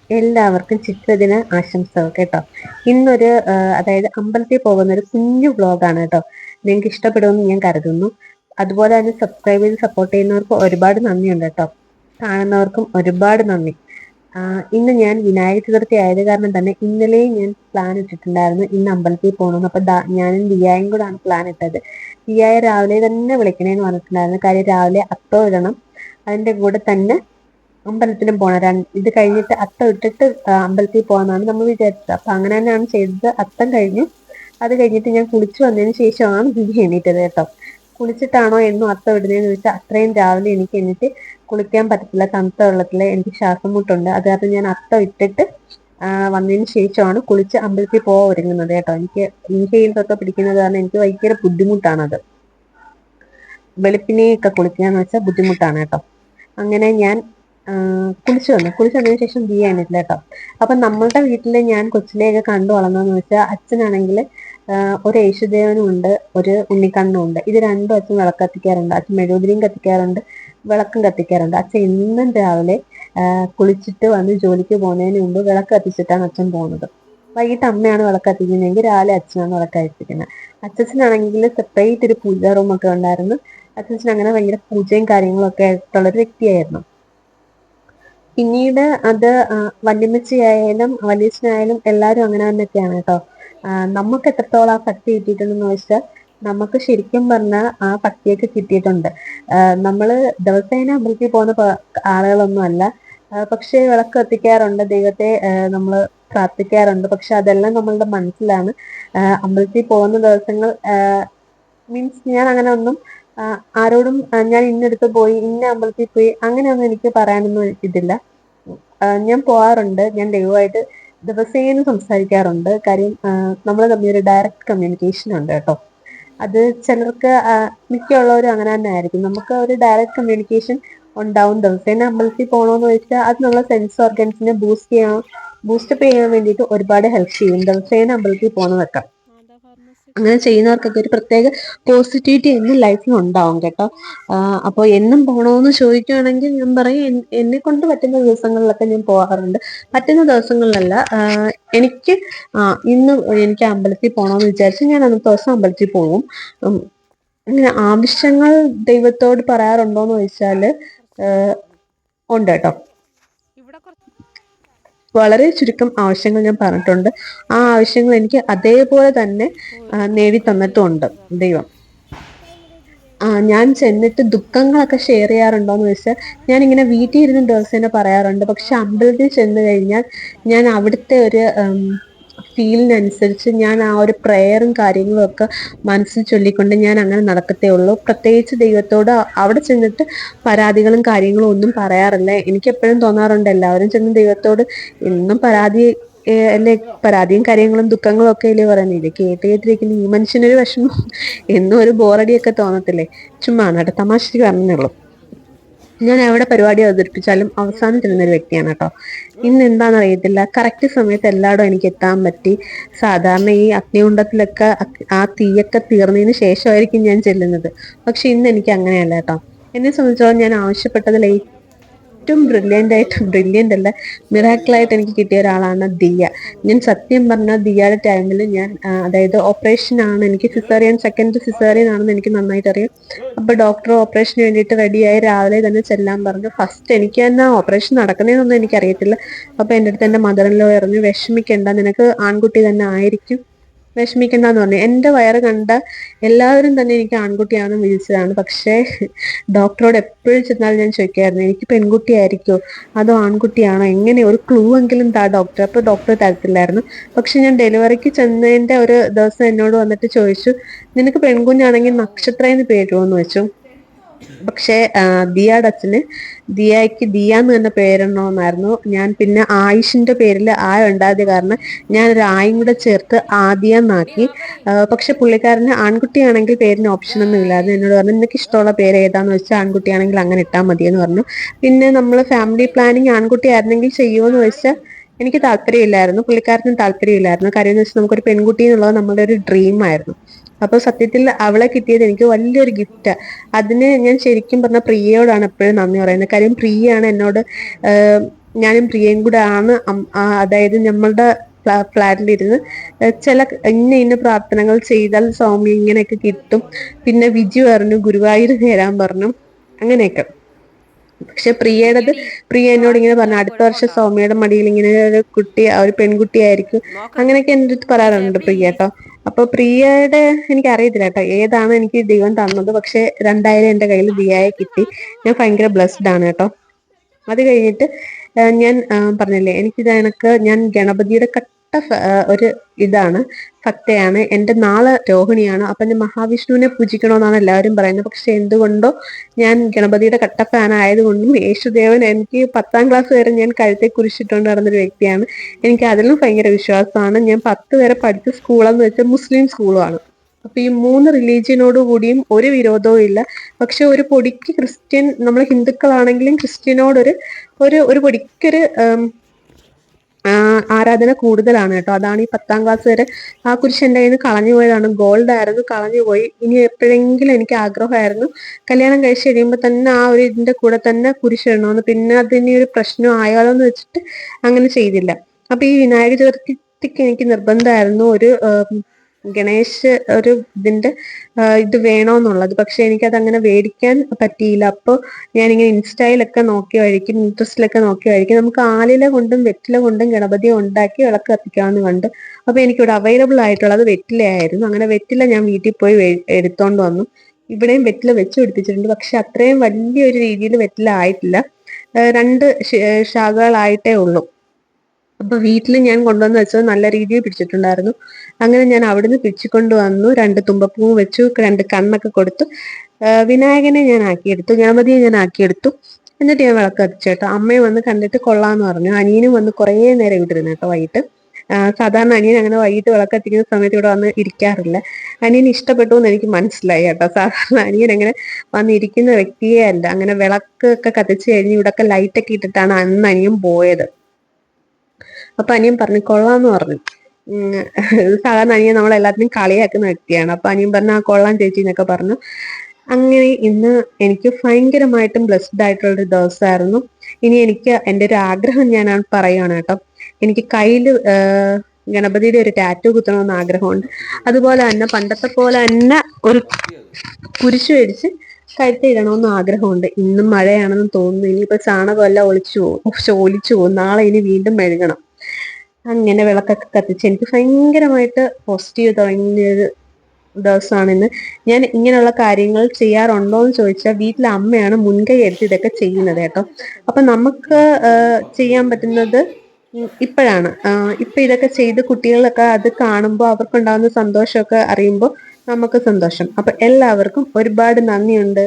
എല്ലാവർക്കും ചിത്രദിന ആശംസകൾ കേട്ടോ. ഇന്നൊരു അതായത് അമ്പലത്തിൽ പോകുന്ന ഒരു കുഞ്ഞു വ്ലോഗാണ് കേട്ടോ. നിങ്ങൾക്ക് ഇഷ്ടപ്പെടുമെന്ന് ഞാൻ കരുതുന്നു. അതുപോലെ തന്നെ സബ്സ്ക്രൈബ് ചെയ്ത് സപ്പോർട്ട് ചെയ്യുന്നവർക്ക് ഒരുപാട് നന്ദിയുണ്ട് കേട്ടോ. കാണുന്നവർക്കും ഒരുപാട് നന്ദി. ഇന്ന് ഞാൻ വിനായക ചതുർത്ഥി ആയത് കാരണം തന്നെ ഇന്നലെയും ഞാൻ പ്ലാൻ ഇട്ടിട്ടുണ്ടായിരുന്നു ഇന്ന് അമ്പലത്തിൽ പോകണമെന്ന്. അപ്പൊ ഞാനും ദിയായും കൂടാണ് പ്ലാൻ ഇട്ടത്. ദിയായെ രാവിലെ തന്നെ വിളിക്കണേന്ന് പറഞ്ഞിട്ടുണ്ടായിരുന്നു. കാര്യം രാവിലെ അത്തം ഇടണം, അതിന്റെ കൂടെ തന്നെ അമ്പലത്തിലും പോകണം. ഇത് കഴിഞ്ഞിട്ട് അത്തം ഇട്ടിട്ട് അമ്പലത്തിൽ പോകാന്നാണ് നമ്മൾ വിചാരിച്ചത്. അപ്പൊ അങ്ങനെ തന്നെയാണ് ചെയ്തത്. അത്തം കഴിഞ്ഞു. അത് കഴിഞ്ഞിട്ട് ഞാൻ കുളിച്ചു വന്നതിന് ശേഷമാണ് ദിയ എണീറ്റത് കേട്ടോ. കുളിച്ചിട്ടാണോ എന്നും അത്തം ഇടുന്നതെന്ന് ചോദിച്ചാൽ അത്രയും രാവിലെ എനിക്ക് എന്നിട്ട് കുളിക്കാൻ പറ്റത്തില്ല. തണുത്ത വെള്ളത്തില് എനിക്ക് ശ്വാസം മുട്ടുണ്ട്. അത് കാരണം ഞാൻ അത്തം ഇട്ടിട്ട് വന്നതിന് ശേഷമാണ് കുളിച്ച് അമ്പലത്തിൽ പോകാൻ ഒരുങ്ങുന്നത് കേട്ടോ. എനിക്ക് ഇൻഹെയിലൊക്കെ പിടിക്കുന്നത് കാരണം എനിക്ക് ഭയങ്കര ബുദ്ധിമുട്ടാണത്. വെളുപ്പിനെയൊക്കെ കുളിക്കാന്ന് വെച്ചാൽ ബുദ്ധിമുട്ടാണ് കേട്ടോ. അങ്ങനെ ഞാൻ കുളിച്ചു വന്നതിന് ശേഷം ദിയ എണീറ്റില്ല കേട്ടോ. അപ്പൊ നമ്മളുടെ വീട്ടില് ഞാൻ കൊച്ചിലെയൊക്കെ കണ്ടു വളർന്നതെന്ന് വെച്ചാൽ അച്ഛനാണെങ്കിൽ ഒരു യേശുദേവനും ഉണ്ട്, ഒരു ഉണ്ണിക്കണ്ണനും ഉണ്ട്. ഇത് രണ്ടും അച്ഛൻ വിളക്ക് കത്തിക്കാറുണ്ട്. അച്ഛൻ മെഴുകുതിരിയും കത്തിക്കാറുണ്ട്, വിളക്കും കത്തിക്കാറുണ്ട്. അച്ഛൻ എന്നും രാവിലെ കുളിച്ചിട്ട് വന്ന് ജോലിക്ക് പോകുന്നതിന് മുമ്പ് വിളക്ക് കത്തിച്ചിട്ടാണ് അച്ഛൻ പോകുന്നത്. വൈകിട്ട് അമ്മയാണ് വിളക്ക് കത്തിക്കുന്നതെങ്കിൽ രാവിലെ അച്ഛനാണ് വിളക്ക് കത്തിക്കുന്നത്. അച്ഛനാണെങ്കിൽ സെപ്പറേറ്റ് ഒരു പൂജാ റൂമൊക്കെ ഉണ്ടായിരുന്നു. അച്ഛൻ അങ്ങനെ ഭയങ്കര പൂജയും കാര്യങ്ങളും ഒക്കെ ആയിട്ടുള്ളൊരു വ്യക്തിയായിരുന്നു. പിന്നീട് അത് വല്യമ്മച്ചിയായാലും വലിയച്ഛനായാലും എല്ലാവരും അങ്ങനെ തന്നെയൊക്കെയാണ് കേട്ടോ. നമുക്ക് എത്രത്തോളം ആ ഭക്തി കിട്ടിയിട്ടുണ്ടെന്ന് വെച്ചാൽ നമുക്ക് ശരിക്കും പറഞ്ഞാൽ ആ ഭക്തിയൊക്കെ കിട്ടിയിട്ടുണ്ട്. നമ്മള് ദിവസേന അമ്പലത്തിൽ പോകുന്ന ആളുകളൊന്നും അല്ല. പക്ഷേ വിളക്ക് കത്തിക്കാറുണ്ട്, ദൈവത്തെ നമ്മൾ പ്രാർത്ഥിക്കാറുണ്ട്. പക്ഷെ അതെല്ലാം നമ്മളുടെ മനസ്സിലാണ്. അമ്പലത്തിൽ പോകുന്ന ദിവസങ്ങൾ മീൻസ് ഞാൻ അങ്ങനെ ഒന്നും ആരോടും ഞാൻ ഇന്നടുത്ത് പോയി ഇന്ന അമ്പലത്തിൽ പോയി അങ്ങനെയൊന്നും എനിക്ക് പറയാനൊന്നും ഇതില്ല. ഞാൻ പോവാറുണ്ട്. ഞാൻ ദൈവമായിട്ട് ദിവസേന സംസാരിക്കാറുണ്ട്. കാര്യം നമ്മൾ തമ്മിൽ ഒരു ഡയറക്റ്റ് കമ്മ്യൂണിക്കേഷൻ ഉണ്ട് കേട്ടോ. അത് ചിലർക്ക് മിക്കുള്ളവരും അങ്ങനെ തന്നെ ആയിരിക്കും. നമുക്ക് ഒരു ഡയറക്റ്റ് കമ്മ്യൂണിക്കേഷൻ ഉണ്ടാവും. ദിവസേന അമ്പലത്തിൽ പോകണമെന്ന് വെച്ചാൽ അത് നമ്മളെ സെൻസ് ഓർഗൻസിനെ ബൂസ്റ്റപ്പ് ചെയ്യാൻ വേണ്ടിയിട്ട് ഒരുപാട് ഹെൽപ്പ് ചെയ്യും ദിവസേന അമ്പലത്തിൽ പോകുന്നതൊക്കെ. അങ്ങനെ ചെയ്യുന്നവർക്കൊക്കെ ഒരു പ്രത്യേക പോസിറ്റിവിറ്റി എന്നും ലൈഫിൽ ഉണ്ടാവും കേട്ടോ. അപ്പോൾ എന്നും പോകണമെന്ന് ചോദിക്കുകയാണെങ്കിൽ ഞാൻ പറയും എന്നെ കൊണ്ട് പറ്റുന്ന ദിവസങ്ങളിലൊക്കെ ഞാൻ പോകാറുണ്ട്. പറ്റുന്ന ദിവസങ്ങളിലല്ല. എനിക്ക് ഇന്ന് എനിക്ക് അമ്പലത്തിൽ പോകണമെന്ന് വിചാരിച്ച് ഞാൻ അന്നത്തെ ദിവസം അമ്പലത്തിൽ പോകും. ഇങ്ങനെ ആവശ്യങ്ങൾ ദൈവത്തോട് പറയാറുണ്ടോന്ന് ചോദിച്ചാല് ഉണ്ട് കേട്ടോ. വളരെ ചുരുക്കം ആവശ്യങ്ങൾ ഞാൻ പറഞ്ഞിട്ടുണ്ട്. ആ ആവശ്യങ്ങൾ എനിക്ക് അതേപോലെ തന്നെ നേടി തന്നിട്ടുമുണ്ട് ദൈവം. ഞാൻ ചെന്നിട്ട് ദുഃഖങ്ങളൊക്കെ ഷെയർ ചെയ്യാറുണ്ടോന്ന് ചോദിച്ചാൽ ഞാനിങ്ങനെ വീട്ടിൽ ഇരുന്ന് ദിവസേന പറയാറുണ്ട്. പക്ഷെ അമ്പലത്തിൽ ചെന്ന് കഴിഞ്ഞാൽ ഞാൻ അവിടുത്തെ ഒരു ഫീലിനനുസരിച്ച് ഞാൻ ആ ഒരു പ്രയറും കാര്യങ്ങളും ഒക്കെ മനസ്സിൽ ചൊല്ലിക്കൊണ്ട് ഞാൻ അങ്ങനെ നടക്കത്തേ ഉള്ളൂ. പ്രത്യേകിച്ച് ദൈവത്തോട് അവിടെ ചെന്നിട്ട് പരാതികളും കാര്യങ്ങളും ഒന്നും പറയാറില്ല. എനിക്ക് എപ്പോഴും തോന്നാറുണ്ട് എല്ലാവരും ചെന്ന് ദൈവത്തോട് എന്നും അല്ലെ പരാതിയും കാര്യങ്ങളും ദുഃഖങ്ങളും ഒക്കെ അല്ലേ പറയുന്നില്ലേ. കേട്ടിരിക്കുന്ന ഈ മനുഷ്യനൊരു വിഷമം എന്നും ഒരു ബോറടിയൊക്കെ തോന്നത്തില്ലേ. ചുമ്മാ തമാശക്ക് പറഞ്ഞുള്ളൂ. ഞാൻ എവിടെ പരിപാടി അവതരിപ്പിച്ചാലും അവസാനം ചെല്ലുന്നൊരു വ്യക്തിയാണ് കേട്ടോ. ഇന്ന് എന്താണെന്ന് അറിയത്തില്ല, കറക്റ്റ് സമയത്ത് എല്ലായിടും എനിക്ക് എത്താൻ പറ്റി. സാധാരണ ഈ അഗ്നികുണ്ഡത്തിലൊക്കെ ആ തീയൊക്കെ തീർന്നതിന് ശേഷമായിരിക്കും ഞാൻ ചെല്ലുന്നത്. പക്ഷെ ഇന്ന് എനിക്ക് അങ്ങനെയല്ല കേട്ടോ. എന്നെ സംബന്ധിച്ചോളം ഞാൻ ആവശ്യപ്പെട്ടതിൽ ഏറ്റവും ബ്രില്യൻ്റ് അല്ല, മിറാക്കിളായിട്ട് എനിക്ക് കിട്ടിയ ഒരാളാണ് ദിയ. ഞാൻ സത്യം പറഞ്ഞ ദിയയുടെ ടൈമിൽ ഞാൻ അതായത് ഓപ്പറേഷൻ ആണ്, എനിക്ക് സെക്കൻഡ് സിസേറിയൻ ആണെന്ന് എനിക്ക് നന്നായിട്ട് അറിയാം. അപ്പൊ ഡോക്ടർ ഓപ്പറേഷന് വേണ്ടിയിട്ട് റെഡിയായി രാവിലെ തന്നെ ചെല്ലാൻ പറഞ്ഞു. ഫസ്റ്റ് എനിക്ക് തന്നെ ഓപ്പറേഷൻ നടക്കുന്നതെന്നൊന്നും എനിക്കറിയത്തില്ല. അപ്പൊ എൻ്റെ അടുത്ത് എൻ്റെ മദർ ഇൻ ലോ പറഞ്ഞു, വിഷമിക്കണ്ട, നിനക്ക് ആൺകുട്ടി തന്നെ ആയിരിക്കും, വിഷമിക്കണ്ടെന്ന് പറഞ്ഞു. എൻ്റെ വയറ് കണ്ട എല്ലാവരും തന്നെ എനിക്ക് ആൺകുട്ടിയാണെന്ന് വിധിച്ചതാണ്. പക്ഷേ ഡോക്ടറോട് എപ്പോഴും ചെന്നാൽ ഞാൻ ചോദിക്കായിരുന്നു, എനിക്ക് പെൺകുട്ടിയായിരിക്കോ അതോ ആൺകുട്ടിയാണോ, എങ്ങനെ ഒരു ക്ലൂ എങ്കിലും താ ഡോക്ടർ. അപ്പൊ ഡോക്ടർ തരത്തില്ലായിരുന്നു. പക്ഷെ ഞാൻ ഡെലിവറിക്ക് ചെന്നതിന്റെ ഒരു ദിവസം എന്നോട് വന്നിട്ട് ചോദിച്ചു, നിനക്ക് പെൺകുഞ്ഞാണെങ്കിൽ നക്ഷത്ര എന്ന് പേരുമോന്ന് വെച്ചു. പക്ഷെ ദിയയുടെ അച്ഛന് ദിയയ്ക്ക് ദിയ എന്ന് തന്നെ പേരിടണമെന്നായിരുന്നു. ഞാൻ പിന്നെ ആയുഷിന്റെ പേരിൽ ഉണ്ടായത് കാരണം ഞാൻ ഒരു ആയും കൂടെ ചേർത്ത് ആദ്യ എന്നാക്കി. പക്ഷെ പുള്ളിക്കാരന് ആൺകുട്ടിയാണെങ്കിൽ പേരിന് ഓപ്ഷൻ ഒന്നും ഇല്ലായിരുന്നു. എന്നോട് പറഞ്ഞു, നിനക്ക് ഇഷ്ടമുള്ള പേര് ഏതാന്ന് വെച്ചാൽ ആൺകുട്ടിയാണെങ്കിൽ അങ്ങനെ ഇട്ടാൽ മതിയെന്ന് പറഞ്ഞു. പിന്നെ നമ്മൾ ഫാമിലി പ്ലാനിങ് ആൺകുട്ടി ആയിരുന്നെങ്കിൽ ചെയ്യുമോന്ന് ചോദിച്ചാൽ എനിക്ക് താല്പര്യമില്ലായിരുന്നു, പുള്ളിക്കാരനും താല്പര്യമില്ലായിരുന്നു. കാര്യം എന്ന് വെച്ചാൽ നമുക്കൊരു പെൺകുട്ടി എന്നുള്ളത് നമ്മുടെ ഒരു ഡ്രീം ആയിരുന്നു. അപ്പൊ സത്യത്തിൽ അവളെ കിട്ടിയത് എനിക്ക് വലിയൊരു ഗിഫ്റ്റ്. അതിന് ഞാൻ ശരിക്കും പറഞ്ഞ പ്രിയയോടാണ് എപ്പോഴും നന്ദി പറയുന്നത്. കാര്യം പ്രിയയാണ് എന്നോട് ഞാനും പ്രിയയും കൂടെ ആണ് അതായത് നമ്മളുടെ ഫ്ലാറ്റിലിരുന്ന് ചില ഇന്ന പ്രാർത്ഥനകൾ ചെയ്താൽ സൗമ്യം ഇങ്ങനെയൊക്കെ കിട്ടും. പിന്നെ വിജു പറഞ്ഞു ഗുരുവായൂർ നേരാൻ പറഞ്ഞു, അങ്ങനെയൊക്കെ. പക്ഷെ പ്രിയ എന്നോട് ഇങ്ങനെ പറഞ്ഞു അടുത്ത വർഷം സൗമ്യയുടെ മടിയിൽ ഇങ്ങനെ ഒരു കുട്ടി, ഒരു പെൺകുട്ടിയായിരിക്കും, അങ്ങനെയൊക്കെ എൻ്റെ അടുത്ത് പറയാറുണ്ട് പ്രിയ കേട്ടോ. അപ്പൊ പ്രിയയുടെ എനിക്ക് അറിയത്തില്ല കേട്ടോ ഏതാണ് എനിക്ക് ദൈവം തന്നത്. പക്ഷെ രണ്ടായാലും എന്റെ കയ്യിൽ ദിയായെ കിട്ടി. ഞാൻ ഭയങ്കര ബ്ലെസ്ഡ് ആണ് കേട്ടോ. അത് കഴിഞ്ഞിട്ട് ഞാൻ പറഞ്ഞില്ലേ എനിക്കിത് എനക്ക് ഞാൻ ഗണപതിയുടെ ഒരു ഇതാണ്, ഭക്തയാണ്. എന്റെ നാളെ രോഹിണിയാണ്. അപ്പൊ ഞാൻ മഹാവിഷ്ണുവിനെ പൂജിക്കണമെന്നാണ് എല്ലാവരും പറയുന്നത്. പക്ഷെ എന്തുകൊണ്ടോ ഞാൻ ഗണപതിയുടെ കട്ട ഫാൻ ആയതുകൊണ്ടും യേശുദേവൻ എനിക്ക് 10ാം ക്ലാസ് വരെ ഞാൻ കഴുത്തെ കുരിശിട്ടുകൊണ്ട് നടന്നൊരു വ്യക്തിയാണ്. എനിക്ക് അതിലും ഭയങ്കര വിശ്വാസമാണ്. ഞാൻ 10 വരെ പഠിച്ച സ്കൂളെന്ന് വെച്ചാൽ മുസ്ലിം സ്കൂളുമാണ്. അപ്പൊ ഈ 3 റിലീജിയനോട് കൂടിയും ഒരു വിരോധവും ഇല്ല. പക്ഷെ ഒരു പൊടിക്ക് ക്രിസ്ത്യൻ, നമ്മൾ ഹിന്ദുക്കളാണെങ്കിലും ക്രിസ്ത്യനോടൊരു ഒരു ഒരു പൊടിക്കൊരു ആരാധന കൂടുതലാണ് കേട്ടോ. അതാണ് ഈ 10ാം ക്ലാസ് വരെ ആ കുരിശ് എൻ്റെ കയ്യിൽ നിന്ന് കളഞ്ഞു പോയതാണ്. ഗോൾഡ് ആയിരുന്നു, കളഞ്ഞു പോയി. ഇനി എപ്പോഴെങ്കിലും എനിക്ക് ആഗ്രഹമായിരുന്നു കല്യാണം കഴിച്ച് കഴിയുമ്പോൾ തന്നെ ആ ഒരു ഇതിന്റെ കൂടെ തന്നെ കുരിശ് ഇടണമെന്ന്. പിന്നെ അതിനി ഒരു പ്രശ്നം ആയാലോ എന്ന് വെച്ചിട്ട് അങ്ങനെ ചെയ്തില്ല. അപ്പൊ ഈ വിനായക ചതുർത്ഥിക്ക് എനിക്ക് നിർബന്ധമായിരുന്നു ഒരു ഗണേശ് ഒരു ഇതിന്റെ ഇത് വേണോന്നുള്ളത്. പക്ഷെ എനിക്കത് അങ്ങനെ മേടിക്കാൻ പറ്റിയില്ല. അപ്പോൾ ഞാനിങ്ങനെ ഇൻസ്റ്റയിലൊക്കെ നോക്കി വഴിക്കും ഇൻട്രസ്റ്റിലൊക്കെ നോക്കി വഴിക്കും നമുക്ക് ആലില കൊണ്ടും വെറ്റില കൊണ്ടും ഗണപതിയെ ഉണ്ടാക്കി വിളക്ക് കത്തിക്കാമെന്ന് കണ്ടു. അപ്പൊ എനിക്കിവിടെ അവൈലബിൾ ആയിട്ടുള്ളത് വെറ്റിലയായിരുന്നു. അങ്ങനെ വെറ്റില ഞാൻ വീട്ടിൽ പോയി എടുത്തോണ്ട് വന്നു. ഇവിടെയും വെറ്റില വെച്ച് പിടിപ്പിച്ചിട്ടുണ്ട്. പക്ഷെ അത്രയും വലിയൊരു രീതിയിൽ വെറ്റില ആയിട്ടില്ല. 2 ശാഖകളായിട്ടേ ഉള്ളൂ. അപ്പൊ വീട്ടിൽ ഞാൻ കൊണ്ടുവന്ന് വെച്ചത് നല്ല രീതിയിൽ പിടിച്ചിട്ടുണ്ടായിരുന്നു. അങ്ങനെ ഞാൻ അവിടുന്ന് പിടിച്ചുകൊണ്ട് വന്നു. 2 തുമ്പപ്പൂവ് വെച്ചു, 2 കണ്ണൊക്കെ കൊടുത്തു. വിനായകനെ ഞാൻ ആക്കിയെടുത്തു, ഗണപതിയെ ഞാൻ ആക്കിയെടുത്തു. എന്നിട്ട് ഞാൻ വിളക്ക് കത്തിച്ചു കേട്ടോ. അമ്മയും വന്ന് കണ്ടിട്ട് കൊള്ളാന്ന് പറഞ്ഞു. അനിയനും വന്ന് കുറേ നേരം ഇവിടെ ഇരുന്നു കേട്ടോ വൈകിട്ട്. സാധാരണ അനിയൻ അങ്ങനെ വൈകിട്ട് വിളക്ക് കത്തിക്കുന്ന സമയത്ത് ഇവിടെ വന്ന് ഇരിക്കാറില്ല. അനിയൻ ഇഷ്ടപ്പെട്ടു എന്ന് എനിക്ക് മനസ്സിലായി കേട്ടോ. സാധാരണ അനിയൻ അങ്ങനെ വന്നിരിക്കുന്ന വ്യക്തിയേ അല്ല. അങ്ങനെ വിളക്കൊക്കെ കത്തിച്ച് കഴിഞ്ഞ് ഇവിടൊക്കെ ലൈറ്റൊക്കെ ഇട്ടിട്ടാണ് അന്ന് അനിയൻ പോയത്. അപ്പൊ അനിയൻ പറഞ്ഞു കൊള്ളാന്ന് പറഞ്ഞു. സാധാരണ അനിയൻ നമ്മളെല്ലാത്തിനും കളിയാക്കുന്ന വ്യക്തിയാണ്. അപ്പൊ അനിയൻ പറഞ്ഞു ആ കൊള്ളാൻ ചേച്ചി എന്നൊക്കെ പറഞ്ഞു. അങ്ങനെ ഇന്ന് എനിക്ക് ഭയങ്കരമായിട്ടും ബ്ലെസ്ഡ് ആയിട്ടുള്ള ഒരു ദിവസമായിരുന്നു. ഇനി എനിക്ക് എൻ്റെ ഒരു ആഗ്രഹം ഞാൻ പറയുകയാണ് കേട്ടോ. എനിക്ക് കയ്യിൽ ഗണപതിയുടെ ഒരു ടാറ്റു കുത്തണമെന്ന് ആഗ്രഹമുണ്ട്. അതുപോലെ തന്നെ പണ്ടത്തെ പോലെ തന്നെ ഒരു കുരിശ് മേടിച്ച് കഴുത്തി ഇടണമെന്ന് ആഗ്രഹമുണ്ട്. ഇന്നും മഴയാണെന്ന് തോന്നുന്നു. ഇനിയിപ്പോ ചാണകമെല്ലാം ഒലിച്ചു പോകും. നാളെ ഇനി വീണ്ടും മെഴുകണം. അങ്ങനെ വിളക്കൊക്കെ കത്തിച്ച് എനിക്ക് ഭയങ്കരമായിട്ട് പോസിറ്റീവ് തുടങ്ങിയൊരു ദിവസമാണ് ഇന്ന്. ഞാൻ ഇങ്ങനെയുള്ള കാര്യങ്ങൾ ചെയ്യാറുണ്ടോ എന്ന് ചോദിച്ചാൽ വീട്ടിലെ അമ്മയാണ് മുൻകൈ എടുത്ത് ഇതൊക്കെ ചെയ്യുന്നത് കേട്ടോ. അപ്പൊ നമുക്ക് ചെയ്യാൻ പറ്റുന്നത് ഇപ്പോഴാണ്. ഇപ്പൊ ഇതൊക്കെ ചെയ്ത് കുട്ടികളൊക്കെ അത് കാണുമ്പോൾ അവർക്കുണ്ടാകുന്ന സന്തോഷമൊക്കെ അറിയുമ്പോൾ നമുക്ക് സന്തോഷം. അപ്പൊ എല്ലാവർക്കും ഒരുപാട് നന്ദിയുണ്ട്.